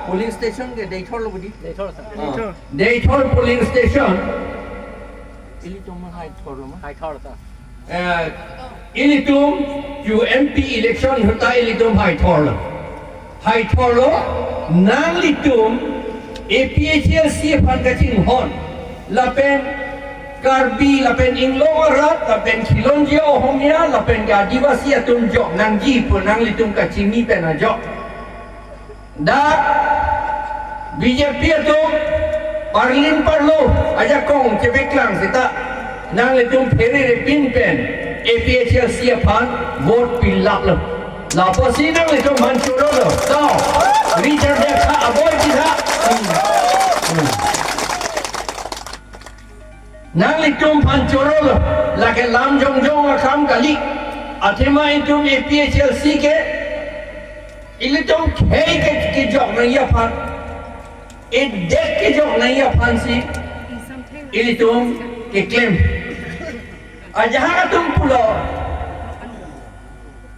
polling station ke Daythor lo budi. Daythor sa. Daythor polling station. Ilitum hai thor lo ma. Daythor sa. Ilitum ju MP election hota ilitum hai thor lo. Hai thor lo nang litum APHLC phan ka ching hon. Lapen Karbi lapen Inglong Arat lapen Khilonjia Ohomia lapen Adivasi atum jok nang ji pun nang litum ka chimi pen ajok. Da BJP atum Parlin parlo aja kong cebeklang sita nang litum peri repin pen APHLC phan vote pilap lo. Lapo sinang litum mancuro lo. So Richard Dekha aboy kita. Nang litum pancurul lagi lam jong jong akam kali athema itum APHLC ke ilitum khei ke jok nahi aphan dek ke jok nahi aphan si ilitum ke claim ajaha tum pulo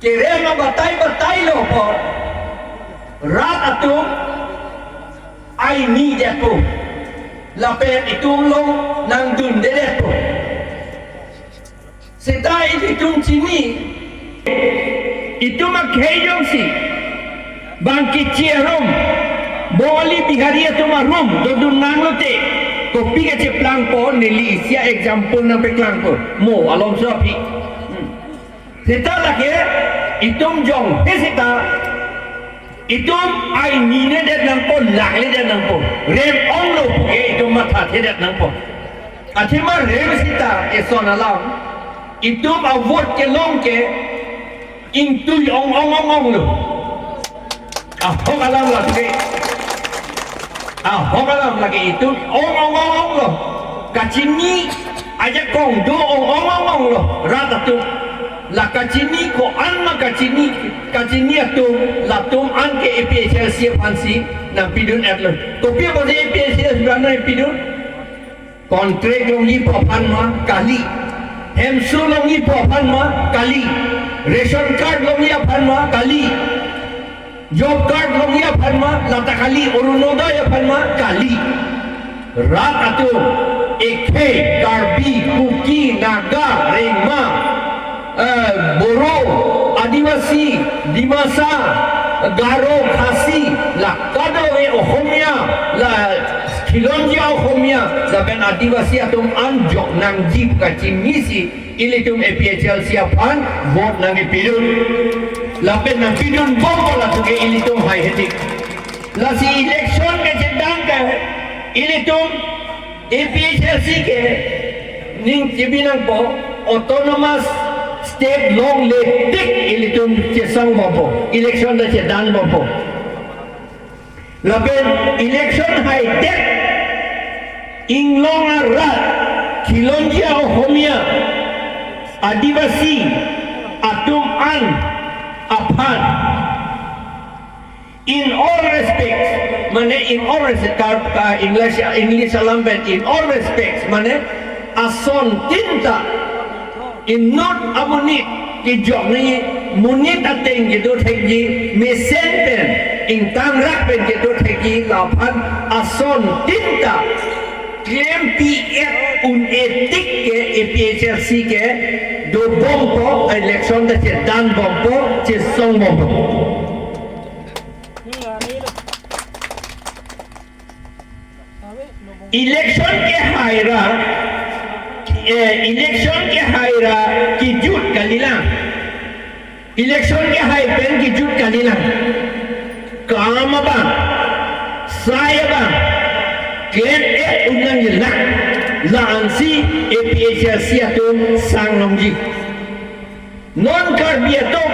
ke rema batai lo por rat atum ai ni jaku lapen itung long nang dun dedet po setai itung sini itu makhejong si bangki cierum boli bihari itu marum dodun nang lote kopi ke ceplang po nili isia example nang peklang po mo alom sopi seta lagi itung jong seta itum ai nine det nang po lakle det nang po rem on lo ke itum matha the det nang po athima rem sita eson alam itum avot ke long ke intu ong lo hok alam lagi hok alam lagi itum ong lo kacini aja kong do ong lo ratatu la kacini ko anma kacini atum latum an ke APHLC fansi nang pidun atlo kopi apa je APHLC berana pidun kontrak longi pophan ma kali hemsu longi pophan ma kali ration card longi aphan ma kali job card longi aphan ma lata kali orunodaya aphan ma kali rat atum ekhe karbi kuki naga rengma Boro, Adivasi, Dimasa, Garo, Khasi, la Kadowe Ohomia, la Khilonjia Ohomia, la ben Adivasi atum anjok nang jip kacimisi, ilitum APHLC apan vote nang ipidun, la ben nang pidun bombo la tuke ilitum hai hetik, la si election ke jedang ke ilitum APHLC ke ning cibinang po autonomous state long le tik ilitum cesang bombo election da cedan bombo laben election hai tek inglong arat Khilonjia Ohomia Adivasi atum an aphan in all respects mane in all respects English alamben in all respects mane ason tinta in not amunit ki jok ni munit ateng gitu thegi mesen pen in tang rak pen gitu thegi lapan ason tinta claim PF un etik ke APHLC ke do bompo election da che dan bompo che song bompo election ke haira election ke haira ki jut kalilang election ke hai pen ki jut kalilang kam bang saya bang ken unang yelak laansi APHLC atum sang longji non karbiato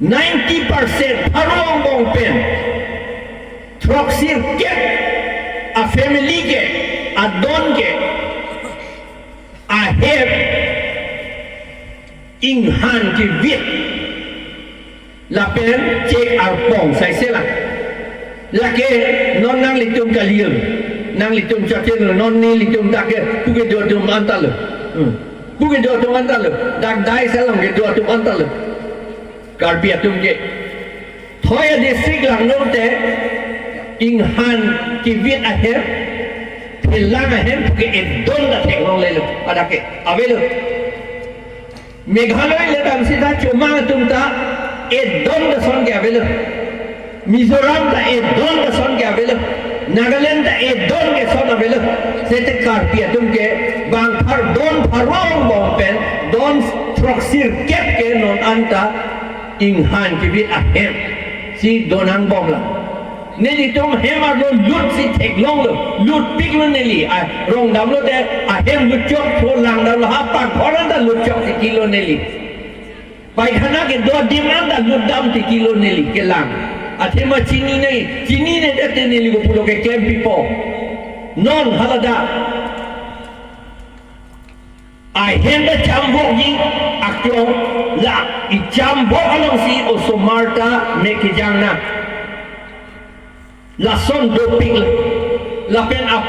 90% harong bong pen troksir ke a family ke adon ke aher inghan ki vit la pen cek arpong sai sela la ke non nang litum kalium nang litum chachen non ni litum tak ke puke do tum antal puke do tum antal dak dai salam ke do tum antal karbia tum ke Hoya district lang note inghan kivit ahem hilang ahem ke edon da teknong lelo ada ke avelo Meghalaya le dam sida cuma tumta edon da son ke avelo Mizoram da edon da son ke avelo Nagaland da edon ke son avelo sete karpia tum ke bang par don parong bompen don troksir kep ke non anta inghan kivit ahem si donang bom la neli tum hemar lo lut si tek long lo lut pik lo neli rong dam lo de hem lut chok tho lang dam lo ha pa khoran da lut chok si kilo neli pai khana ke do demand da lut dam ti kilo neli ke lang athema chini ne de neli ko pulo ke camp people non halada hem da chambok yi akyong la I chambok along si o somarta me ke jang na la son doping la pen up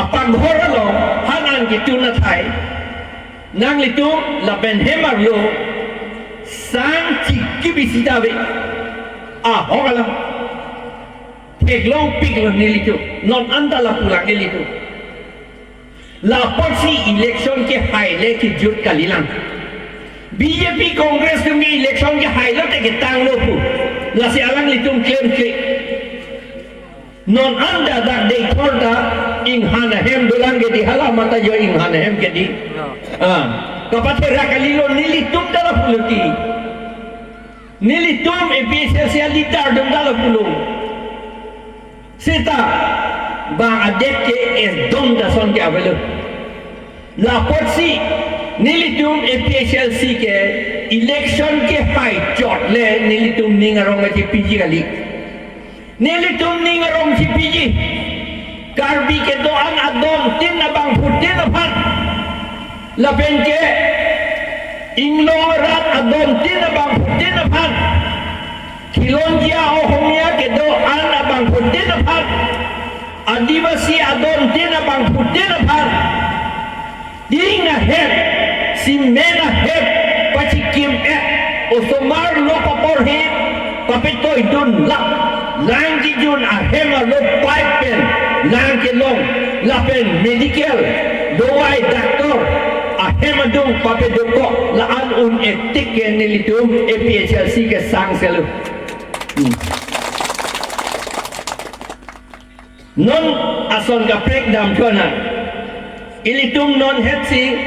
apag hora lo hanan ki tuna thai nang litu la pen hemar lo sang chi kibisita ve hogala teglong piklo nilitu non anda la pula nilitu la porsi election ke haile ki jut kalilang BJP Congress tu mi election ke haile te ke tang lo pu la si alang litung claim ke non anda dak de korda inghan hem dolang ke di hala mata jo inghan hem ke di kapate rakalilo nilitum dala puluti nilitum episasial litar dala pulu sita bang adek ke es dom da son ke avelo la porsi nilitum APHLC ke election ke hai chot le nilitum ningarong ke PG kali nilitum ningarong si PG karbi ke doan adom tin na bang putin na phat la pen ke inglong rat adom tin na bang putin na phat kilonjia o homia ke doan na bang putin na phat adivasi adom tin na bang putin na phat Dinga hep, si mena hep, pachi kim osomar lo papor hep, papetoy dun lak, langki jun ahema lo pipen, langki long, lapen medical, doai doktor, ahema dung papedoko, laan un etik ke nilitum APHLC ke sang selu. Non ason gaprek dam kona. Ilitum non hetsi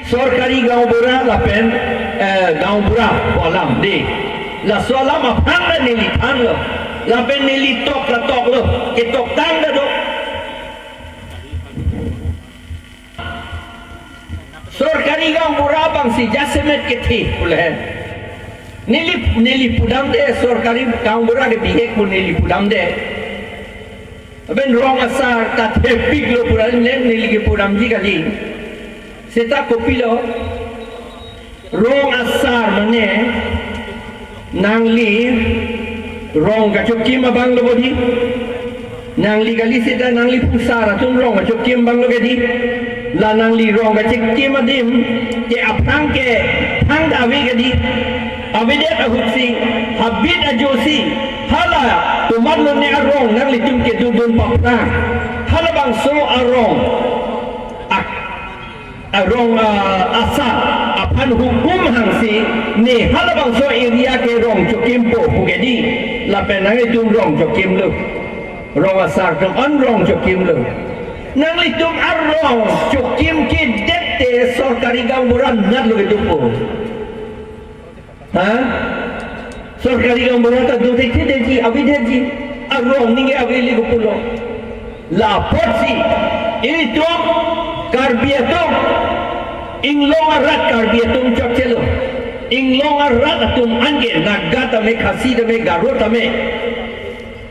sorkari gaung bura lapen gaung bura kolam di la solam apang la nili tang lo lapen nili tok la tok lo ke tok tang da do sorkari gaung bura bang si jasemet ke thi pule nili pudam de sorkari gaung bura ke bihek pun nili pudam de Ben rong asar ta tepik lo puran len nili ke puram ji kali seta kopilo rong asar mane nangli rong ka chokim bang lo bodi nangli kali seta nangli pusara tum rong ka chokim bang lo gedi la nangli rong ka chokim adim ke apang ke thang da vi gedi avide ahutsi habit ajosi hala tumat lo ne arong nang litum ke dudun papna hala bang so arong asa apan hukum hangsi ne hala bang so area ke rong chokim po pugedi la penang litum rong chokim lo rong asar tum on rong chokim lo nang litum arong chokim ke dette sorkari gamburan nat lo ke po sorkari yang berata do dekhe deji avidhe ji arong ninge aveli ko pulo la porsi ini to karbiatum inglong arat karbiatum chakchelo inglong arat atum ange nagata me khasi de me garota me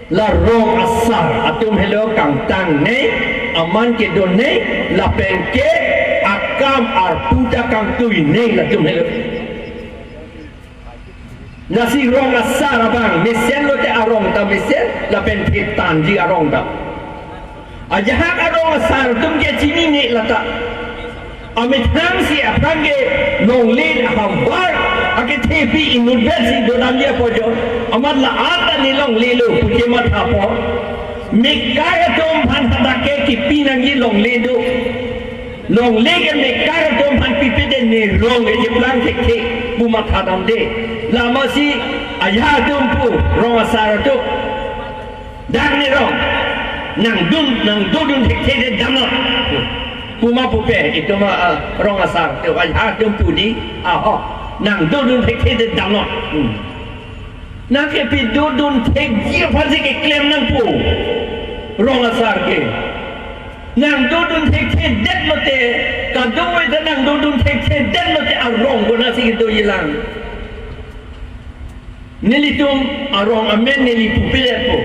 la rong asar atum hello kang tang ne aman ke don ne la penke akam arputa kang tui ne la tum hello nasi rong asar abang mesen lo te arong ta mesen la pen pitan ji arong ta ajahak arong asar tum ke chini ne lata amit hang si apang ke nong lin hambar Ake tepi university dalam dia pojo. Amat la ata ni long lelo puji mata po. Mekaya tom han hadake ki pinangi long lelo. Long lege mekaya tom han pipede ni rong e plan tek bu mata dam de. Lama si ayah tom pu rong asara tu. Dak ni rong. Nang dudun tek de damla. Puma pupe itu mah rong asar tu ayah tom pu di. Nang dudun tek de damla. Nak kepi dudun tek dia pasti ke klaim nang pu. Rong asar ke. Nang dudun tek det mate. Kadang itu nang dudun tek det mate arong guna si itu hilang. Nilitum arong amen nili pupile po.